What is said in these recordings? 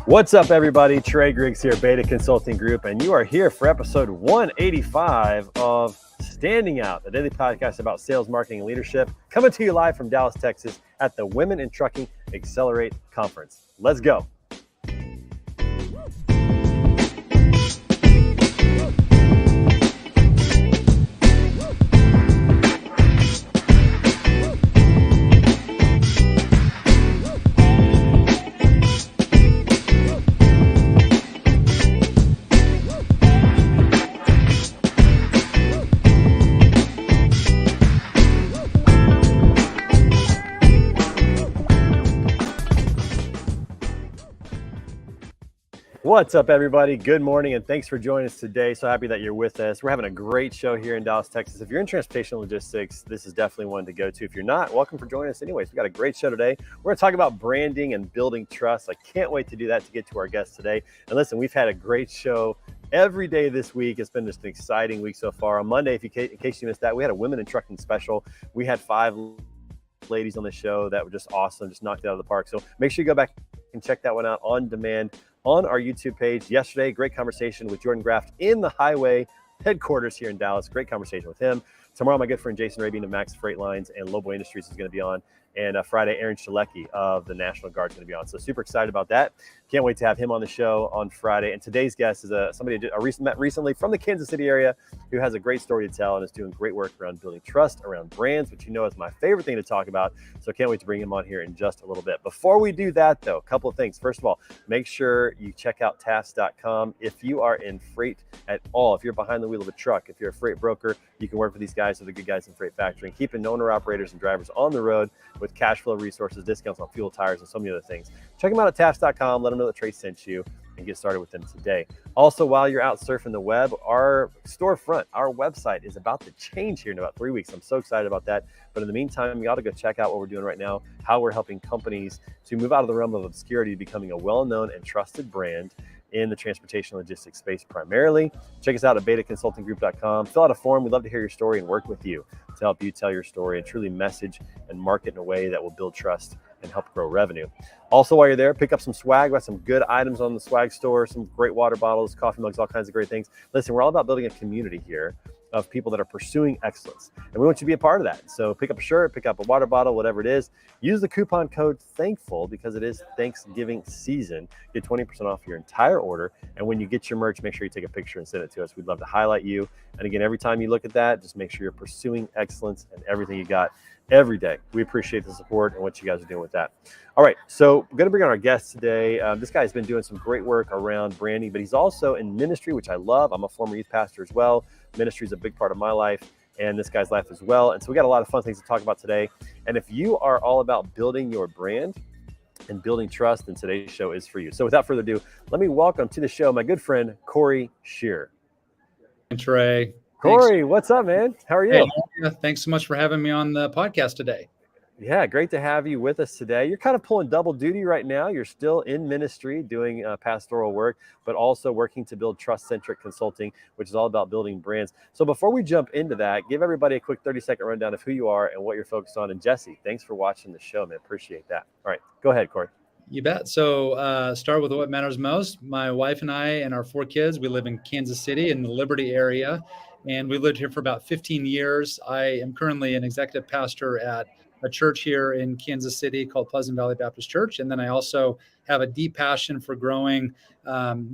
What's up, everybody? Trey Griggs here, Beta Consulting Group, and you are here for episode 185 of Standing Out, a daily podcast about sales, marketing, and leadership, coming to you live from Dallas, Texas at the Women in Trucking Accelerate Conference. Let's go. What's up, everybody? Good morning, and thanks for joining us today. So happy that you're with us. We're having a great show here in Dallas, Texas. If you're in transportation logistics, this is definitely one to go to. If you're not, welcome for joining us anyways. We got a great show today. We're going to talk about branding and building trust. I can't wait to do that, to get to our guests today. And listen, we've had a great show every day this week. It's been just an exciting week so far. On Monday, in case you missed that, we had a Women in Trucking special. We had 5 ladies on the show that were just awesome, just knocked it out of the park. So make sure you go back and check that one out on demand on our YouTube page. Yesterday, great conversation with Jordan Graft in the Highway headquarters here in Dallas. Great conversation with him. Tomorrow, my good friend Jason Rabian of Max Freight Lines and Lobo Industries is going to be on. And Friday, Aaron Shalecki of the National Guard is going to be on. So super excited about that. Can't wait to have him on the show on Friday. And today's guest is somebody I met recently from the Kansas City area who has a great story to tell and is doing great work around building trust around brands, which you know is my favorite thing to talk about. So can't wait to bring him on here in just a little bit. Before we do that, though, a couple of things. First of all, make sure you check out task.com. If you are in freight at all, if you're behind the wheel of a truck, if you're a freight broker, you can work with these guys. They're the good guys in freight factoring, keeping owner-operators and drivers on the road with cash flow resources, discounts on fuel, tires, and so many other things. Check them out at task.com. Let them know that Trey sent you and get started with them today. Also, while you're out surfing the web, our storefront, our website is about to change here in about 3 weeks. I'm so excited about that. But in the meantime, you ought to go check out what we're doing right now, how we're helping companies to move out of the realm of obscurity to becoming a well-known and trusted brand in the transportation logistics space primarily. Check us out at betaconsultinggroup.com. Fill out a form. We'd love to hear your story and work with you to help you tell your story and truly message and market in a way that will build trust and help grow revenue. Also, while you're there, pick up some swag. We got some good items on the swag store, some great water bottles, coffee mugs, all kinds of great things. Listen, we're all about building a community here of people that are pursuing excellence, and we want you to be a part of that. So pick up a shirt, pick up a water bottle, whatever it is. Use the coupon code THANKFUL because it is Thanksgiving season. Get 20% off your entire order, and when you get your merch, make sure you take a picture and send it to us. We'd love to highlight you. And again, every time you look at that, just make sure you're pursuing excellence and everything you got every day. We appreciate the support and what you guys are doing with that. All right, so we're going to bring on our guest today. This guy has been doing some great work around branding, but he's also in ministry, which I love. I'm a former youth pastor as well. Ministry is a big part of my life and this guy's life as well. And so we got a lot of fun things to talk about today. And if you are all about building your brand and building trust, then today's show is for you. So without further ado, let me welcome to the show my good friend, Cory Scheer. Trey. Cory, what's up, man? How are you? Hey, thanks so much for having me on the podcast today. Yeah, great to have you with us today. You're kind of pulling double duty right now. You're still in ministry doing pastoral work, but also working to build trust-centric consulting, which is all about building brands. So before we jump into that, give everybody a quick 30-second rundown of who you are and what you're focused on. And Jesse, thanks for watching the show, man. Appreciate that. All right, go ahead, Cory. You bet. So start with what matters most. My wife and I and our 4 kids, we live in Kansas City in the Liberty area, and we lived here for about 15 years. I am currently an executive pastor at a church here in Kansas City called Pleasant Valley Baptist Church. And then I also have a deep passion for growing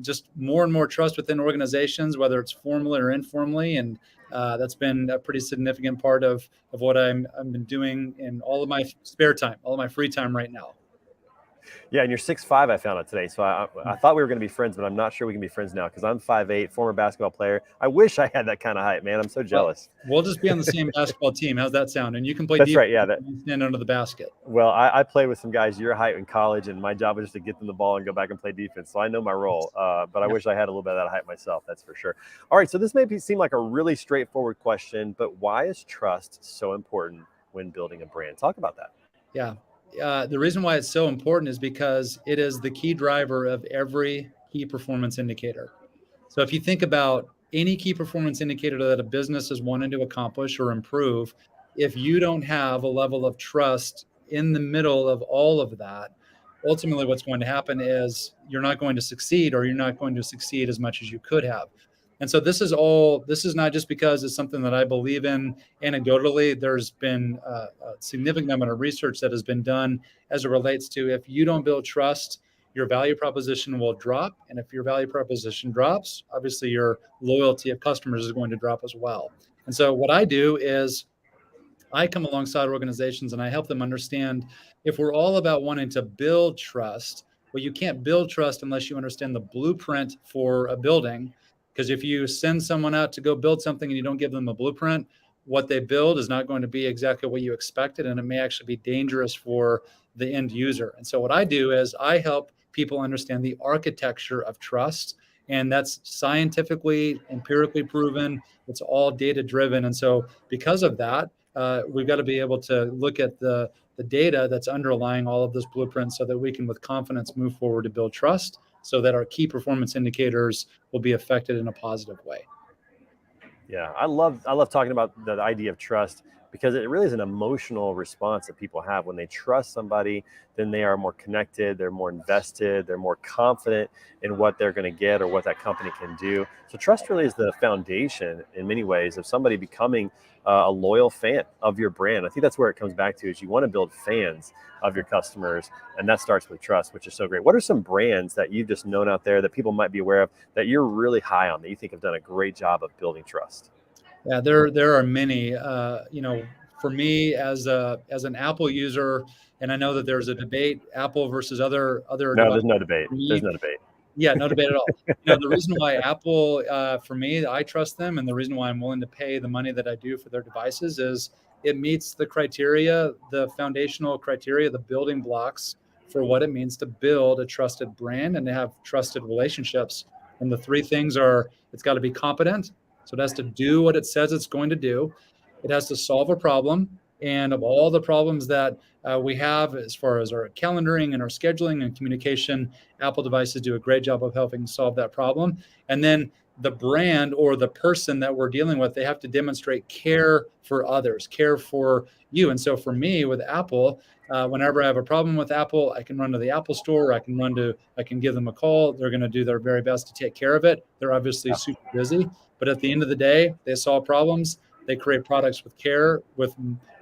just more and more trust within organizations, whether it's formally or informally. And that's been a pretty significant part of what I've been doing in all of my spare time, all of my free time right now. Yeah, and you're 6'5", I found out today. So I thought we were going to be friends, but I'm not sure we can be friends now because I'm 5'8", former basketball player. I wish I had that kind of height, man. I'm so jealous. We'll just be on the same basketball team. How's that sound? And you can play That's defense. right, yeah. And stand under the basket. Well, I played with some guys your height in college, and my job was just to get them the ball and go back and play defense. So I know my role, but I wish I had a little bit of that height myself, that's for sure. All right, so this may seem like a really straightforward question, but why is trust so important when building a brand? Talk about that. Yeah. The reason why it's so important is because it is the key driver of every key performance indicator. So if you think about any key performance indicator that a business is wanting to accomplish or improve, if you don't have a level of trust in the middle of all of that, ultimately what's going to happen is you're not going to succeed, or you're not going to succeed as much as you could have. And so this is not just because it's something that I believe in anecdotally. There's been a significant amount of research that has been done as it relates to, if you don't build trust, your value proposition will drop. And if your value proposition drops, obviously your loyalty of customers is going to drop as well. And so what I do is I come alongside organizations and I help them understand, if we're all about wanting to build trust, well, you can't build trust unless you understand the blueprint for a building. Because if you send someone out to go build something and you don't give them a blueprint, what they build is not going to be exactly what you expected, and it may actually be dangerous for the end user. And so what I do is I help people understand the architecture of trust, and that's scientifically, empirically proven. It's all data driven. And so because of that, we've got to be able to look at the data that's underlying all of this blueprint, so that we can with confidence move forward to build trust, so that our key performance indicators will be affected in a positive way. Yeah, I love talking about the idea of trust, because it really is an emotional response that people have when they trust somebody. Then they are more connected, they're more invested, they're more confident in what they're going to get or what that company can do. So trust really is the foundation in many ways of somebody becoming a loyal fan of your brand. I think that's where it comes back to, is you want to build fans of your customers, and that starts with trust, which is so great. What are some brands that you've just known out there that people might be aware of that you're really high on, that you think have done a great job of building trust? Yeah, there are many. For me as an Apple user, and I know that there's a debate, Apple versus other No, devices. there's no debate. For There's me, no debate. yeah, no debate at all. The reason why Apple, for me, I trust them, and the reason why I'm willing to pay the money that I do for their devices is it meets the criteria, the foundational criteria, the building blocks for what it means to build a trusted brand and to have trusted relationships. And the three things are: it's got to be competent, so it has to do what it says it's going to do. It has to solve a problem. And of all the problems that we have as far as our calendaring and our scheduling and communication, Apple devices do a great job of helping solve that problem. And then the brand or the person that we're dealing with, they have to demonstrate care for others, care for you. And so for me with Apple, whenever I have a problem with Apple, I can run to the Apple store. I can give them a call. They're going to do their very best to take care of it. They're obviously super busy, but at the end of the day, they solve problems. They create products with care, with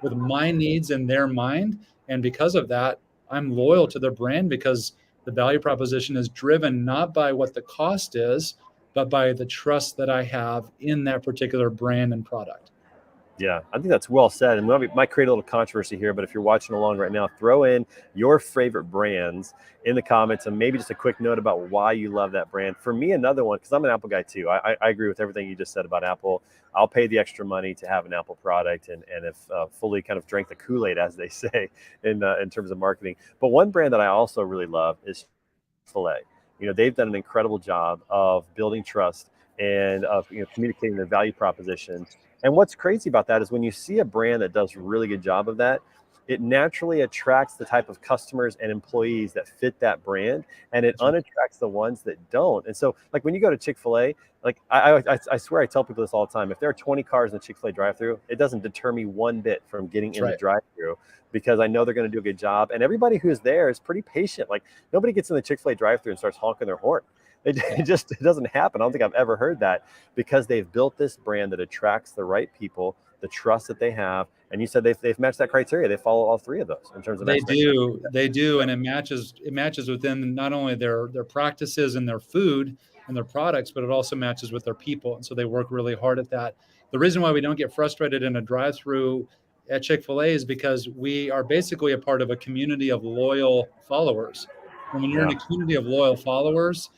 my needs in their mind. And because of that, I'm loyal to their brand, because the value proposition is driven not by what the cost is, but by the trust that I have in that particular brand and product. Yeah, I think that's well said. And we might create a little controversy here, but if you're watching along right now, throw in your favorite brands in the comments, and maybe just a quick note about why you love that brand. For me, another one, because I'm an Apple guy too. I agree with everything you just said about Apple. I'll pay the extra money to have an Apple product, and if fully kind of drank the Kool-Aid, as they say, in terms of marketing. But one brand that I also really love is Chick-fil-A. They've done an incredible job of building trust and of communicating their value proposition. And what's crazy about that is when you see a brand that does a really good job of that, it naturally attracts the type of customers and employees that fit that brand, and it unattracts the ones that don't. And so, like when you go to Chick-fil-A, like I swear I tell people this all the time: if there are 20 cars in the Chick-fil-A drive-through, it doesn't deter me one bit from getting in the drive-through, because I know they're going to do a good job, and everybody who's there is pretty patient. Like nobody gets in the Chick-fil-A drive-through and starts honking their horn. It doesn't happen. I don't think I've ever heard that, because they've built this brand that attracts the right people, the trust that they have. And you said they've matched that criteria. They follow all three of those in terms of They expectations. do, and it matches within not only their practices and their food and their products, but it also matches with their people. And so they work really hard at that. The reason why we don't get frustrated in a drive-through at Chick-fil-A is because we are basically a part of a community of loyal followers. And when you're in Yeah. a community of loyal followers,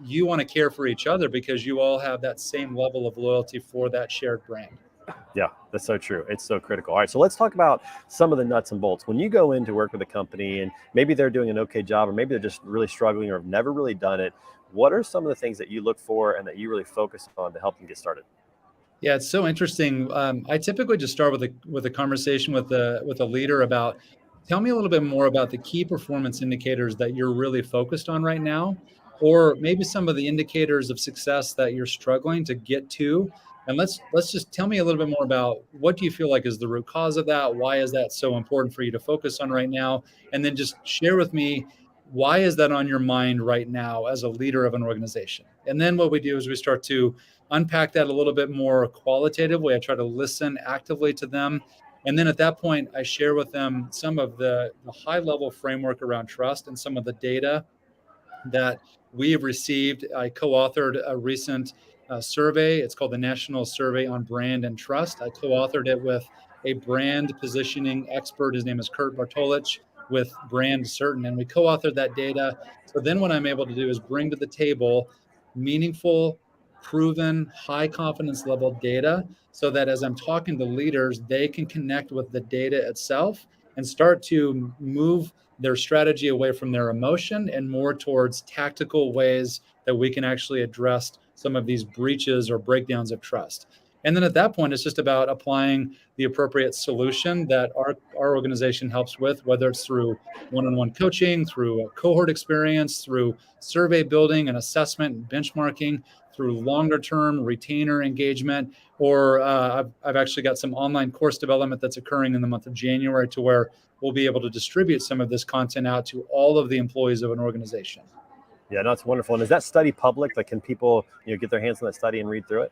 you want to care for each other, because you all have that same level of loyalty for that shared brand. Yeah, that's so true. It's so critical. All right, so let's talk about some of the nuts and bolts. When you go in to work with a company and maybe they're doing an okay job, or maybe they're just really struggling or have never really done it, what are some of the things that you look for and that you really focus on to help them get started? Yeah, it's so interesting. I typically just start with a conversation with a leader about, tell me a little bit more about the key performance indicators that you're really focused on right now, or maybe some of the indicators of success that you're struggling to get to. And let's just tell me a little bit more about, what do you feel like is the root cause of that? Why is that so important for you to focus on right now? And then just share with me why is that on your mind right now as a leader of an organization? And then what we do is we start to unpack that a little bit more qualitatively. I try to listen actively to them. And then at that point, I share with them some of the high level framework around trust and some of the data that we have received. I co-authored a recent survey. It's called the National Survey on Brand and Trust. I co-authored it with a brand positioning expert. His name is Kurt Bartolich with Brand Certain, and we co-authored that data. So then what I'm able to do is bring to the table meaningful, proven, high confidence level data so that as I'm talking to leaders, they can connect with the data itself and start to move their strategy away from their emotion and more towards tactical ways that we can actually address some of these breaches or breakdowns of trust. And then at that point, it's just about applying the appropriate solution that our organization helps with, whether it's through one-on-one coaching, through a cohort experience, through survey building and assessment and benchmarking, through longer-term retainer engagement, or I've actually got some online course development that's occurring in the month of January to where we'll be able to distribute some of this content out to all of the employees of an organization. Yeah, no, it's wonderful. And is that study public? Like, can people, get their hands on that study and read through it?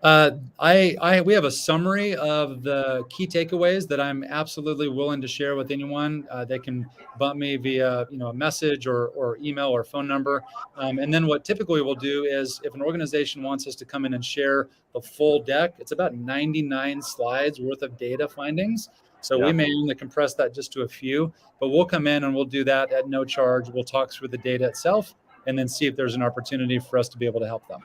We have a summary of the key takeaways that I'm absolutely willing to share with anyone. They can bump me via, a message or email or phone number. And then what typically we'll do is if an organization wants us to come in and share the full deck, it's about 99 slides worth of data findings. So we may only compress that just to a few, but we'll come in and we'll do that at no charge. We'll talk through the data itself and then see if there's an opportunity for us to be able to help them.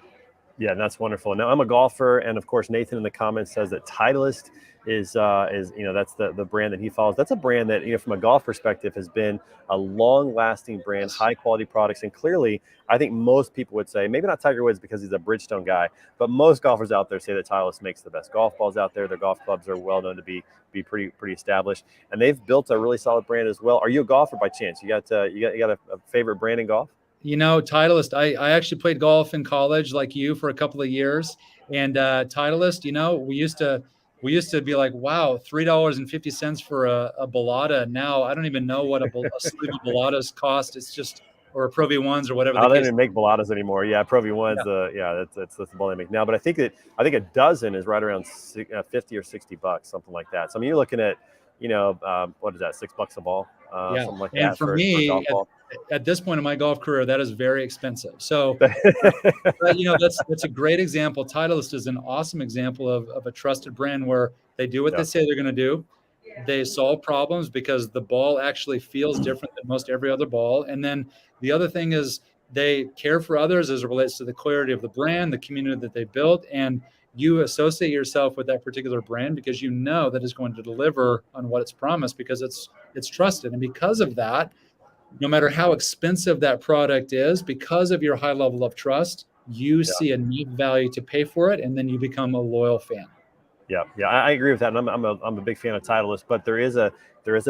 Yeah, that's wonderful. Now I'm a golfer, and of course Nathan in the comments says that Titleist is that's the brand that he follows. That's a brand that from a golf perspective has been a long-lasting brand, high quality products, and clearly I think most people would say, maybe not Tiger Woods because he's a Bridgestone guy, but most golfers out there say that Titleist makes the best golf balls out there. Their golf clubs are well known to be pretty established, and they've built a really solid brand as well. Are you a golfer by chance? You got a favorite brand in golf? Titleist, I actually played golf in college like you for a couple of years. And Titleist, we used to be like, wow, $3.50 for a Balata. Now I don't even know what a sleeve of Balatas cost. It's just, or a Pro V1s or whatever. They don't even make Balatas anymore. Yeah, Pro V1s. That's the ball they make now. But I think a dozen is right around 50 or $60, something like that. So I mean, you're looking at what is that, $6 a ball, something like that. And for me, at this point in my golf career, that is very expensive. So, that's a great example. Titleist is an awesome example of a trusted brand where they do what they say they're going to do. They solve problems because the ball actually feels different than most every other ball. And then the other thing is they care for others as it relates to the clarity of the brand, the community that they built, and you associate yourself with that particular brand because you know that it's going to deliver on what it's promised because it's trusted. And because of that, no matter how expensive that product is, because of your high level of trust, you see enough value to pay for it, and then you become a loyal fan. Yeah, I agree with that, and I'm a big fan of Titleist, but there is a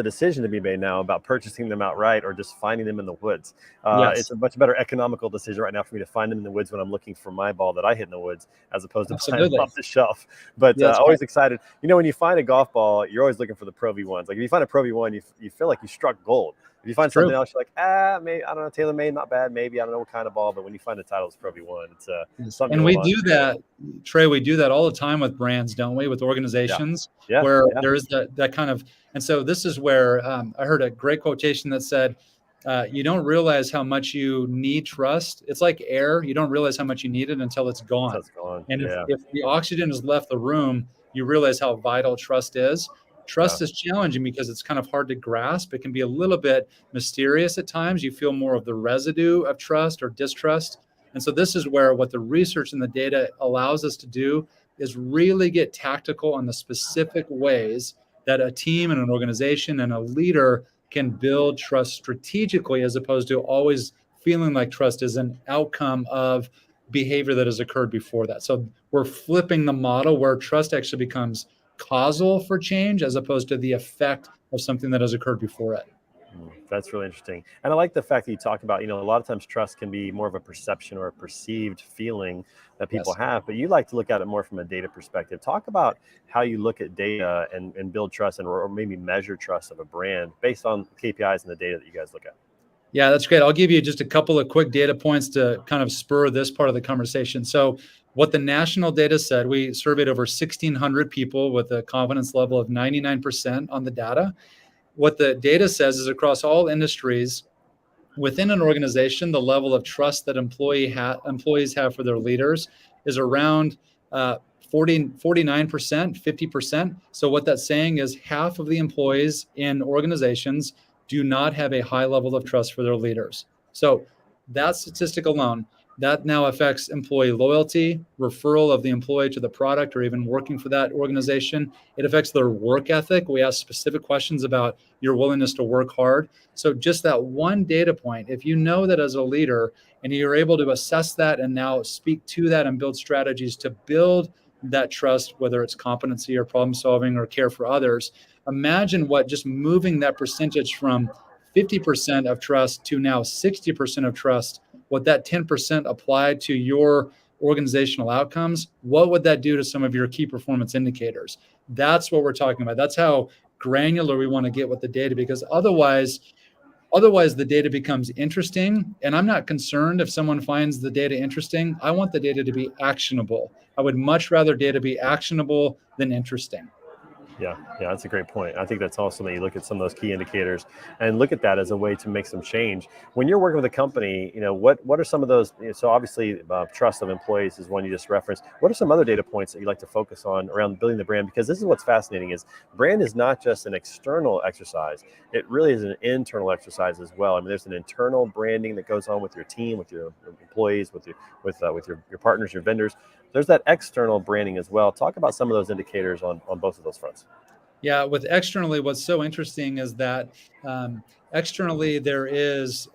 decision to be made now about purchasing them outright or just finding them in the woods. It's a much better economical decision right now for me to find them in the woods when I'm looking for my ball that I hit in the woods, as opposed to buying them off the shelf. But always excited. When you find a golf ball, you're always looking for the Pro V1s. Like if you find a Pro V1, you feel like you struck gold. If you find something else, you're like, maybe, I don't know, TaylorMade, not bad. Maybe, I don't know what kind of ball, but when you find a Titleist Pro V1, it's something. And we do that, Trey, we do that all the time with brands, don't we? With organizations where there is that kind of, and so this is where I heard a great quotation that said, you don't realize how much you need trust. It's like air. You don't realize how much you need it until it's gone. And if the oxygen has left the room, you realize how vital trust is. Trust is challenging because it's kind of hard to grasp. It can be a little bit mysterious at times. You feel more of the residue of trust or distrust. And so this is where what the research and the data allows us to do is really get tactical on the specific ways that a team and an organization and a leader can build trust strategically, as opposed to always feeling like trust is an outcome of behavior that has occurred before that. So we're flipping the model where trust actually becomes causal for change as opposed to the effect of something that has occurred before it. That's really interesting. And I like the fact that you talk about, a lot of times trust can be more of a perception or a perceived feeling that people have, but you like to look at it more from a data perspective. Talk about how you look at data and build trust or maybe measure trust of a brand based on KPIs and the data that you guys look at. Yeah, that's great. I'll give you just a couple of quick data points to kind of spur this part of the conversation. So, what the national data said, we surveyed over 1,600 people with a confidence level of 99% on the data. What the data says is across all industries, within an organization, the level of trust that employees have for their leaders is around 49%, 50%. So what that's saying is half of the employees in organizations do not have a high level of trust for their leaders. So that statistic alone, that now affects employee loyalty, referral of the employee to the product, or even working for that organization. It affects their work ethic. We ask specific questions about your willingness to work hard. So just that one data point, if you know that as a leader and you're able to assess that and now speak to that and build strategies to build that trust, whether it's competency or problem solving or care for others, imagine what just moving that percentage from 50% of trust to now 60% of trust, what that 10% applied to your organizational outcomes, what would that do to some of your key performance indicators? That's what we're talking about. That's how granular we want to get with the data, because otherwise the data becomes interesting, and I'm not concerned if someone finds the data interesting. I want the data to be actionable. I would much rather data be actionable than interesting. Yeah, that's a great point. I think that's awesome that you look at some of those key indicators and look at that as a way to make some change. When you're working with a company, what are some of those? So obviously, trust of employees is one you just referenced. What are some other data points that you like to focus on around building the brand? Because this is what's fascinating: is brand is not just an external exercise; it really is an internal exercise as well. I mean, there's an internal branding that goes on with your team, with your employees, with your partners, your vendors. There's that external branding as well. Talk about some of those indicators on both of those fronts. Yeah, with externally, what's so interesting is that externally there is,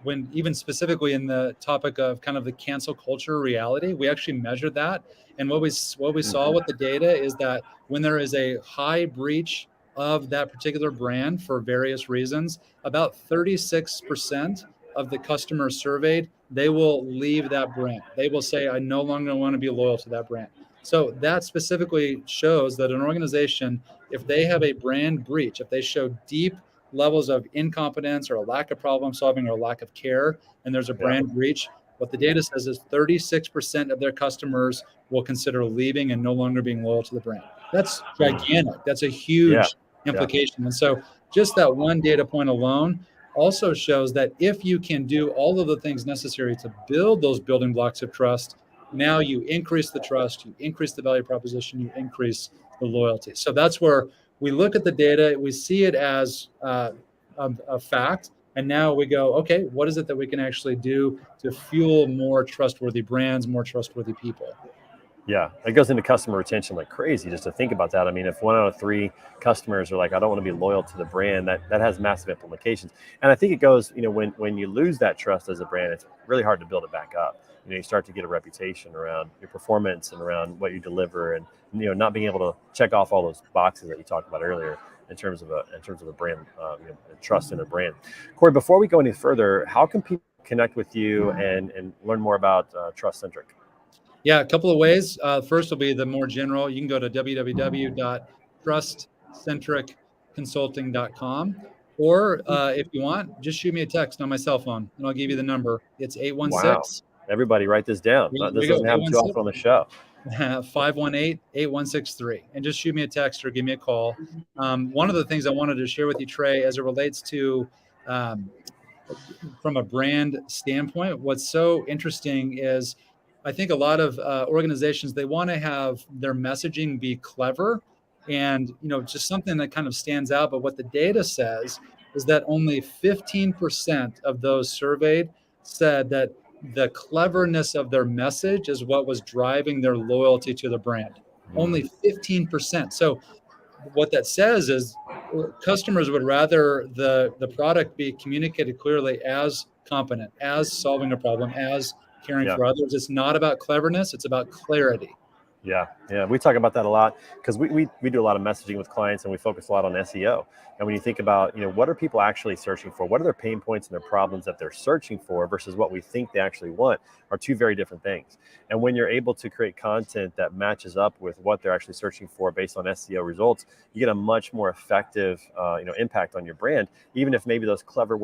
when even specifically in the topic of kind of the cancel culture reality, we actually measured that. And what we saw with the data is that when there is a high breach of that particular brand for various reasons, about 36% of the customers surveyed, they will leave that brand. They will say, I no longer want to be loyal to that brand. So that specifically shows that an organization, if they have a brand breach, if they show deep levels of incompetence or a lack of problem solving or a lack of care, and there's a Yeah. brand breach, what the data says is 36% of their customers will consider leaving and no longer being loyal to the brand. That's gigantic. That's a Yeah. huge implication. And so just that one data point alone also shows that if you can do all of the things necessary to build those building blocks of trust, now you increase the trust, you increase the value proposition, you increase the loyalty. So that's where we look at the data, we see it as a fact, and now we go, okay, what is it that we can actually do to fuel more trustworthy brands, more trustworthy people? Yeah, it goes into customer retention like crazy just to think about that. I mean, if 1 out of 3 customers are like, I don't want to be loyal to the brand, that has massive implications. And I think it goes, when you lose that trust as a brand, it's really hard to build it back up. You start to get a reputation around your performance and around what you deliver, and not being able to check off all those boxes that you talked about earlier in terms of a brand, trust in a brand. Corey, before we go any further, how can people connect with you and learn more about Trust Centric? Yeah, a couple of ways. First will be the more general. You can go to www.trustcentricconsulting.com, or if you want, just shoot me a text on my cell phone, and I'll give you the number. It's Wow. 816. Everybody write this down. There This you go, doesn't happen too often on the show. 518-8163, and just shoot me a text or give me a call. One of the things I wanted to share with you, Trey, as it relates to from a brand standpoint, what's so interesting is I think a lot of organizations, they want to have their messaging be clever and just something that kind of stands out. But what the data says is that only 15% of those surveyed said that the cleverness of their message is what was driving their loyalty to the brand. Only 15%. So what that says is customers would rather the product be communicated clearly as competent, as solving a problem, as caring Yeah. for others. It's not about cleverness, it's about clarity. Yeah. We talk about that a lot because we do a lot of messaging with clients, and we focus a lot on SEO. And when you think about, what are people actually searching for? What are their pain points and their problems that they're searching for versus what we think they actually want are two very different things. And when you're able to create content that matches up with what they're actually searching for based on SEO results, you get a much more effective, impact on your brand, even if maybe those clever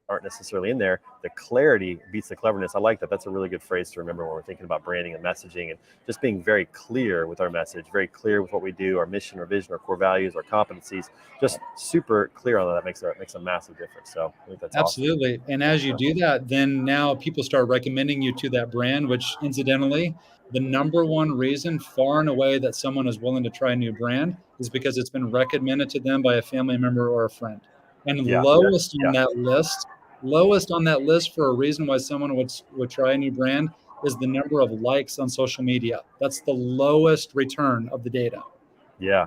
aren't necessarily in there, the clarity beats the cleverness. I like that. That's a really good phrase to remember when we're thinking about branding and messaging, and just being very clear with our message, very clear with what we do, our mission, our vision, our core values, our competencies, just super clear on that. Makes a massive difference. So I think that's awesome. Absolutely. And as you do that, then now people start recommending you to that brand, which incidentally, the number one reason far and away that someone is willing to try a new brand is because it's been recommended to them by a family member or a friend. And Yeah, lowest on that list for a reason why someone would try a new brand is the number of likes on social media. That's the lowest return of the data. Yeah.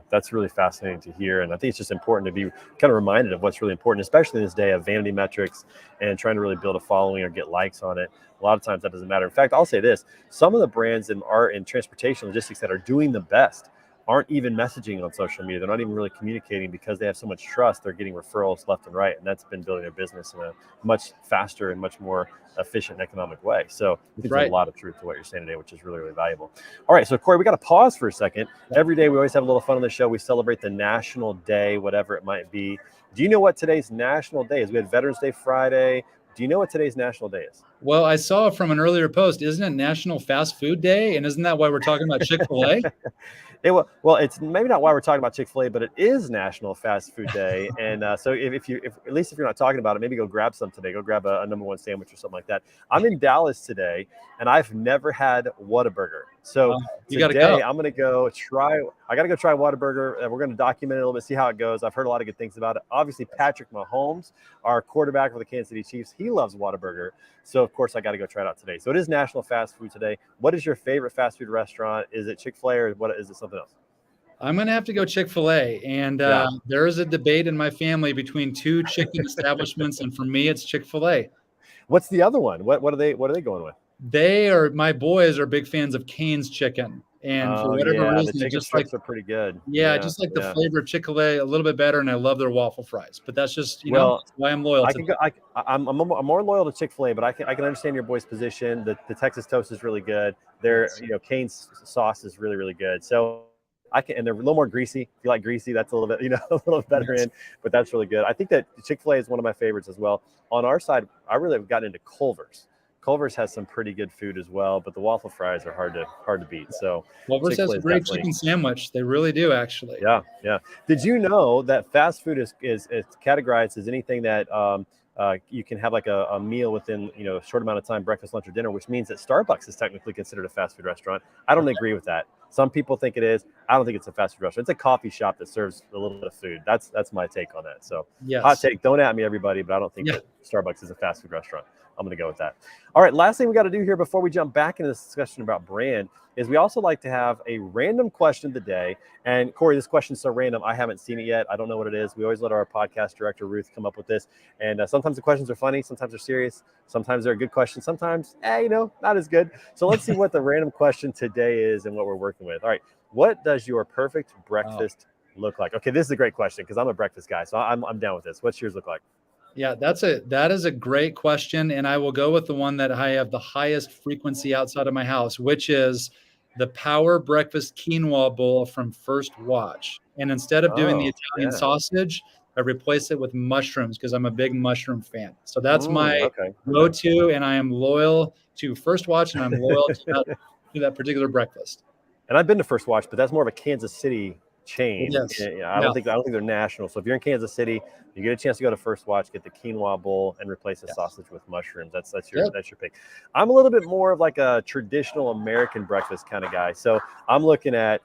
That's really fascinating to hear. And I think it's just important to be kind of reminded of what's really important, especially in this day of vanity metrics and trying to really build a following or get likes on it. A lot of times that doesn't matter. In fact, I'll say this, some of the brands in art and transportation logistics that are doing the best aren't even messaging on social media. They're not even really communicating because they have so much trust. They're getting referrals left and right. And that's been building their business in a much faster and much more efficient and economic way. So I think there's a lot of truth to what you're saying today, which is really, really valuable. All right. So Cory, we got to pause for a second. Every day we always have a little fun on the show. We celebrate the national day, whatever it might be. Do you know what today's national day is? We had Veterans Day Friday. Do you know what today's national day is? Well, I saw from an earlier post, isn't it National Fast Food Day? And isn't that why we're talking about Chick-fil-A? Well, it's maybe not why we're talking about Chick-fil-A, but it is National Fast Food Day. And so if at least if you're not talking about it, maybe go grab some today. Go grab a number one sandwich or something like that. I'm in Dallas today, and I've never had Whataburger. So today I'm going to go try. I got to go try Whataburger. We're going to document it a little bit, see how it goes. I've heard a lot of good things about it. Obviously, Patrick Mahomes, our quarterback for the Kansas City Chiefs, he loves Whataburger. So of course I got to go try it out today. So it is National Fast Food today. What is your favorite fast food restaurant? Is it Chick-fil-A or what is it? Something else? I'm going to have to go Chick-fil-A. And there is a debate in my family between two chicken establishments. And for me, it's Chick-fil-A. What's the other one? What are they going with? My boys are big fans of Cane's chicken. And for whatever reason, the chicken strips are pretty good. Just like the flavor of Chick-fil-A a little bit better. And I love their waffle fries. But that's just, why I'm loyal to them. I'm more loyal to Chick-fil-A, but I can understand your boy's position. The Texas toast is really good. Cane's sauce is really, really good. So and they're a little more greasy. If you like greasy, that's a little bit, a little better in, but that's really good. I think that Chick-fil-A is one of my favorites as well. On our side, I really have gotten into Culver's. Culver's has some pretty good food as well, but the waffle fries are hard to beat. So Culver's has a great chicken sandwich. They really do, actually. Yeah. Did you know that fast food is categorized as anything that you can have like a meal within a short amount of time, breakfast, lunch, or dinner, which means that Starbucks is technically considered a fast food restaurant. I don't agree with that. Some people think it is. I don't think it's a fast food restaurant. It's a coffee shop that serves a little bit of food. That's my take on that. So hot take. Don't at me, everybody, but I don't think that Starbucks is a fast food restaurant. I'm going to go with that. All right. Last thing we got to do here before we jump back into this discussion about brand is we also like to have a random question of the day. And Cory, this question's so random, I haven't seen it yet. I don't know what it is. We always let our podcast director, Ruth, come up with this. And sometimes the questions are funny. Sometimes they're serious. Sometimes they're a good question. Sometimes, not as good. So let's see what the random question today is and what we're working with. All right. What does your perfect breakfast look like? Okay, this is a great question because I'm a breakfast guy. So I'm down with this. What's yours look like? Yeah, that is a great question. And I will go with the one that I have the highest frequency outside of my house, which is the Power Breakfast Quinoa Bowl from First Watch. And instead of doing the Italian sausage, I replace it with mushrooms because I'm a big mushroom fan. So that's my go-to, and I am loyal to First Watch, and I'm loyal to that particular breakfast. And I've been to First Watch, but that's more of a Kansas City chain. Yes. I don't think they're national. So if you're in Kansas City, you get a chance to go to First Watch, get the quinoa bowl, and replace the sausage with mushrooms. That's your pick. I'm a little bit more of like a traditional American breakfast kind of guy. So I'm looking at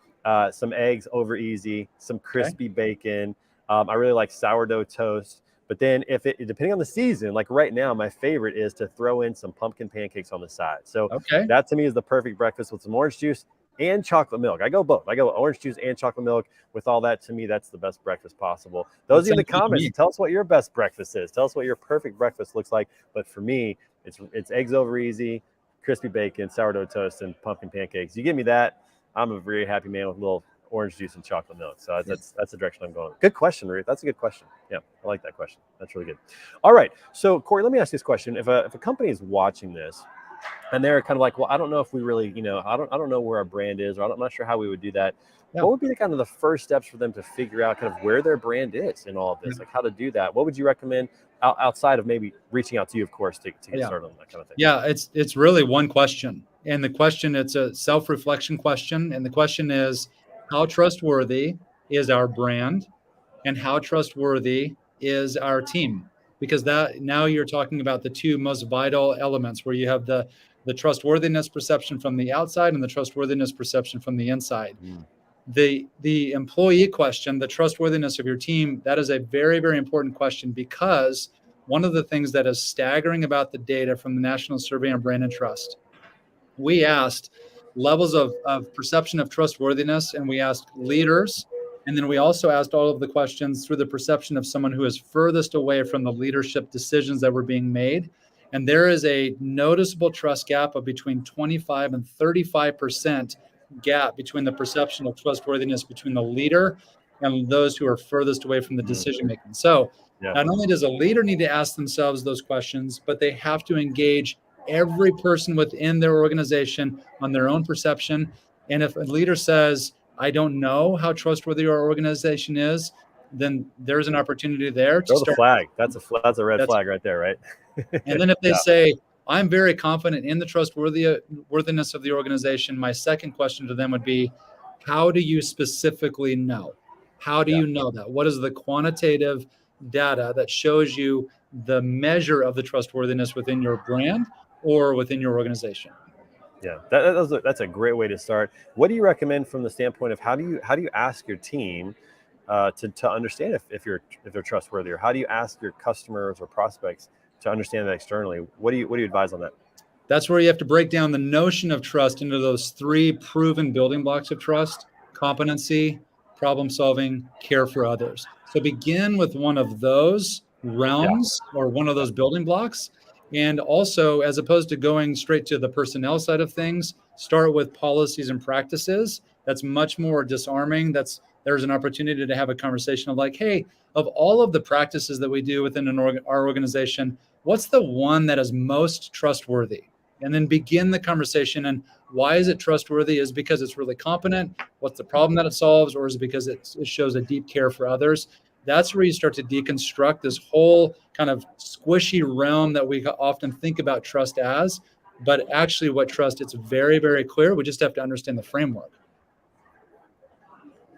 some eggs over easy, some crispy bacon. I really like sourdough toast. But then depending on the season, like right now, my favorite is to throw in some pumpkin pancakes on the side. So that to me is the perfect breakfast with some orange juice and chocolate milk. I go both. I go orange juice and chocolate milk. With all that, to me, that's the best breakfast possible. Those are in the comments. Tell us what your best breakfast is. Tell us what your perfect breakfast looks like. But for me, it's eggs over easy, crispy bacon, sourdough toast, and pumpkin pancakes. You give me that, I'm a very happy man with a little orange juice and chocolate milk. So that's the direction I'm going. Good question, Ruth. That's a good question. Yeah, I like that question. That's really good. All right. So, Cory, let me ask you this question. If a company is watching this and they're kind of like, well, I don't know if we really, I don't know where our brand is, or I'm not sure how we would do that. Yeah. What would be the kind of the first steps for them to figure out kind of where their brand is in all of this, like how to do that? What would you recommend outside of maybe reaching out to you, of course, to get started on that kind of thing? Yeah, it's really one question. And the question, it's a self-reflection question. And the question is, how trustworthy is our brand? And how trustworthy is our team? Because that now you're talking about the two most vital elements, where you have the trustworthiness perception from the outside and the trustworthiness perception from the inside. The employee question, the trustworthiness of your team, that is a very, very important question, because one of the things that is staggering about the data from the National Survey on Brand and Trust, we asked levels of perception of trustworthiness, and we asked leaders, and then we also asked all of the questions through the perception of someone who is furthest away from the leadership decisions that were being made. And there is a noticeable trust gap of between 25 and 35% gap between the perception of trustworthiness between the leader and those who are furthest away from the decision making. So not only does a leader need to ask themselves those questions, but they have to engage every person within their organization on their own perception. And if a leader says, I don't know how trustworthy our organization is, then there's an opportunity there to throw the start. flag. That's a red flag right there, right? And then if they say, I'm very confident in the trustworthiness of the organization, my second question to them would be, how do you specifically know? How do you know that? What is the quantitative data that shows you the measure of the trustworthiness within your brand or within your organization? Yeah, that's a great way to start. What do you recommend from the standpoint of how do you ask your team to understand if they're trustworthy, or how do you ask your customers or prospects to understand that externally? What do you advise on that? That's where you have to break down the notion of trust into those three proven building blocks of trust: competency, problem solving, care for others. So begin with one of those realms or one of those building blocks. And also, as opposed to going straight to the personnel side of things, start with policies and practices. That's much more disarming. There's an opportunity to have a conversation of like, hey, of all of the practices that we do within our organization, what's the one that is most trustworthy? And then begin the conversation. And why is it trustworthy? Is it because it's really competent? What's the problem that it solves? Or is it because it shows a deep care for others? That's where you start to deconstruct this whole kind of squishy realm that we often think about trust as. But actually what trust, it's very, very clear. We just have to understand the framework.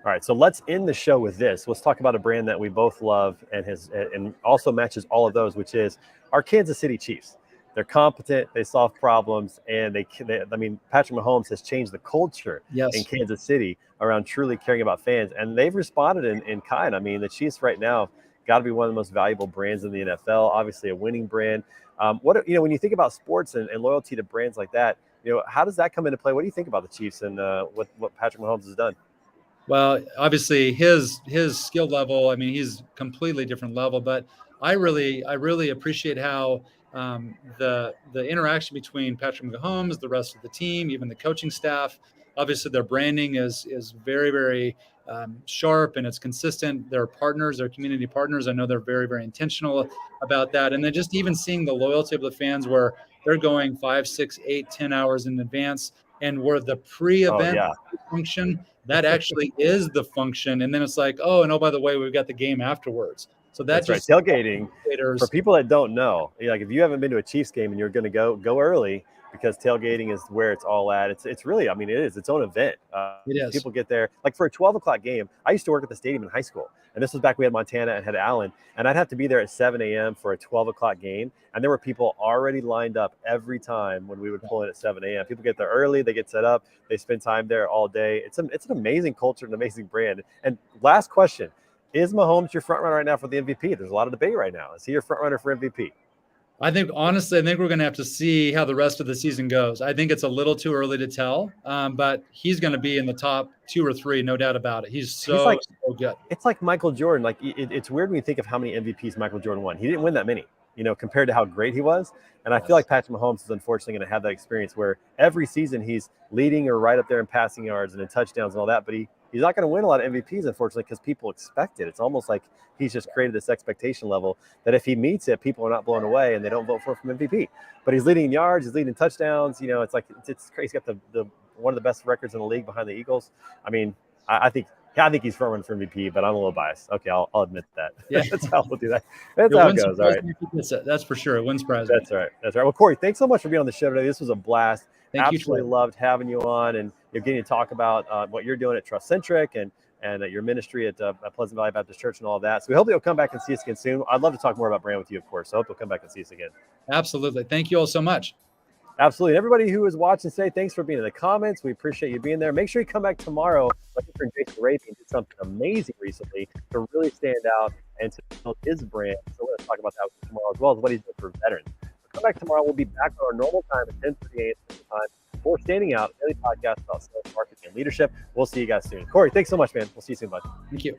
All right, so let's end the show with this. Let's talk about a brand that we both love and also matches all of those, which is our Kansas City Chiefs. They're competent, they solve problems, and Patrick Mahomes has changed the culture in Kansas City around truly caring about fans, and they've responded in kind. I mean, the Chiefs right now got to be one of the most valuable brands in the NFL, obviously a winning brand. When you think about sports and loyalty to brands like that, how does that come into play? What do you think about the Chiefs and what Patrick Mahomes has done? Well, obviously his skill level, I mean, he's completely different level, but I really appreciate how the interaction between Patrick Mahomes, the rest of the team, even the coaching staff, obviously their branding is very, very sharp and it's consistent. They're partners, they're community partners. I know they're very, very intentional about that. And then just even seeing the loyalty of the fans where they're going 5, 6, 8, 10 hours in advance, and where the pre-event function, that actually is the function. And then it's like, by the way, we've got the game afterwards. So that's right. Tailgating, for people that don't know, like if you haven't been to a Chiefs game and you're going to go early, because tailgating is where it's all at. It's really, it is its own event. It is. People get there. Like for a 12 o'clock game, I used to work at the stadium in high school. And this was back we had Montana and had Allen. And I'd have to be there at 7 a.m. for a 12 o'clock game. And there were people already lined up every time when we would pull in at 7 a.m. People get there early. They get set up. They spend time there all day. It's an amazing culture, an amazing brand. And last question, is Mahomes your front runner right now for the MVP? There's a lot of debate right now. Is he your front runner for MVP? Honestly, I think we're going to have to see how the rest of the season goes. I think it's a little too early to tell, but he's going to be in the top 2 or 3, no doubt about it. He's so good. It's like Michael Jordan. Like it's weird when you think of how many MVPs Michael Jordan won. He didn't win that many, compared to how great he was. And I feel like Patrick Mahomes is unfortunately going to have that experience where every season he's leading or right up there in passing yards and in touchdowns and all that, but he He's not going to win a lot of MVPs, unfortunately, because people expect it. It's almost like he's just created this expectation level that if he meets it, people are not blown away and they don't vote for him from MVP. But he's leading in yards, he's leading in touchdowns. It's like it's crazy. He's got the one of the best records in the league behind the Eagles. I mean, I think he's front running for MVP, but I'm a little biased. Okay, I'll admit that. Yeah. That's how we'll do that. That's how it goes. All right. That's for sure. It wouldn't surprise me. That's right. That's right. Well, Cory, thanks so much for being on the show today. This was a blast. Thank you. Absolutely loved having you on and getting to talk about what you're doing at Trust Centric and your ministry at Pleasant Valley Baptist Church and all of that. So we hope you'll come back and see us again soon. I'd love to talk more about brand with you, of course. So I hope you'll come back and see us again. Absolutely. Thank you all so much. Absolutely. And everybody who is watching today, thanks for being in the comments. We appreciate you being there. Make sure you come back tomorrow. Like your friend Jason Rabian did something amazing recently to really stand out and to build his brand. So we're going to talk about that tomorrow as well as what he's doing for veterans. Come back tomorrow. We'll be back on our normal time at 10:30 a.m. time for Standing Out, a daily podcast about sales, marketing, and leadership. We'll see you guys soon. Cory, thanks so much, man. We'll see you soon, bud. Thank you.